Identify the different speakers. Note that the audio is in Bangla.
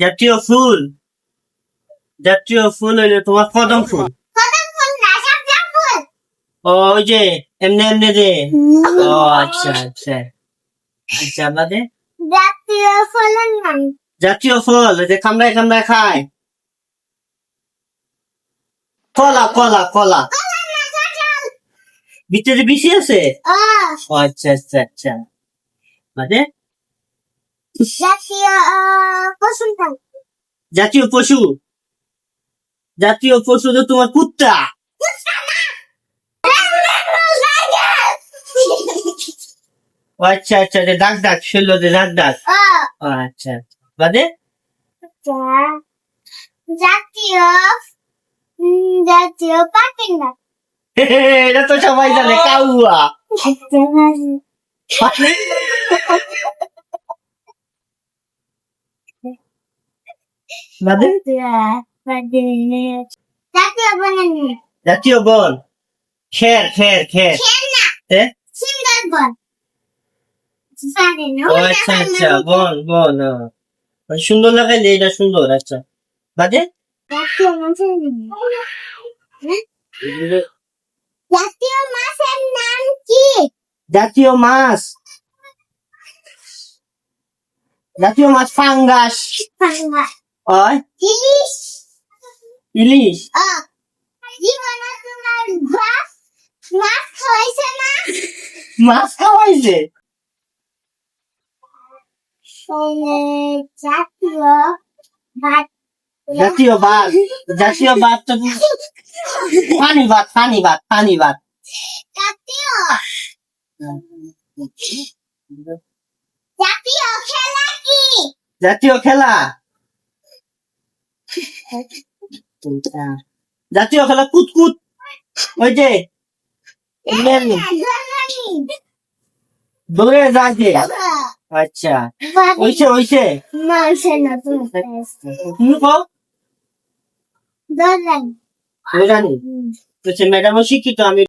Speaker 1: জাতীয় ফুল হইলে তোমার কদম ফুল। ওই যে এমনি এমনি যে। ও আচ্ছা আচ্ছা আচ্ছা। আমাদের জাতীয় ফল যে কামড়ায় কামড়ায় খায়। কলা ভিতরে বেশি আছে। ও আচ্ছা আচ্ছা আচ্ছা। মানে জাতীয় পশু তো তোমার কুত্তা। ও আচ্ছা আচ্ছা ডাক শুনলো যে ডাক। ও আচ্ছা আচ্ছা। মানে
Speaker 2: জাতীয় পাখি না।
Speaker 1: এটা তো সবাই জানে, কাউয়া। মানে জাতীয় বন খের। এ? ও আচ্ছা আচ্ছা বন সুন্দর লাগাইলে এটা সুন্দর। আচ্ছা বাদে
Speaker 2: জাতীয় মাছের নাম কি?
Speaker 1: জাতীয় মাছ ফাঙ্গাস। ওই ইলিশ।
Speaker 2: জীবনে তোমার মাছ খাওয়াইছে না?
Speaker 1: মাছ খাওয়াইছে। জাতীয় ভাত তো পানি ভাত।
Speaker 2: জাতীয় খেলা কি?
Speaker 1: জাতীয় খেলা কুতকুত। ওই যে দৌড়ে যাচ্ছে। আচ্ছা হইছে তুমি কও।
Speaker 2: দৌড়ানি।
Speaker 1: ম্যাডামও শিক্ষিত, আমি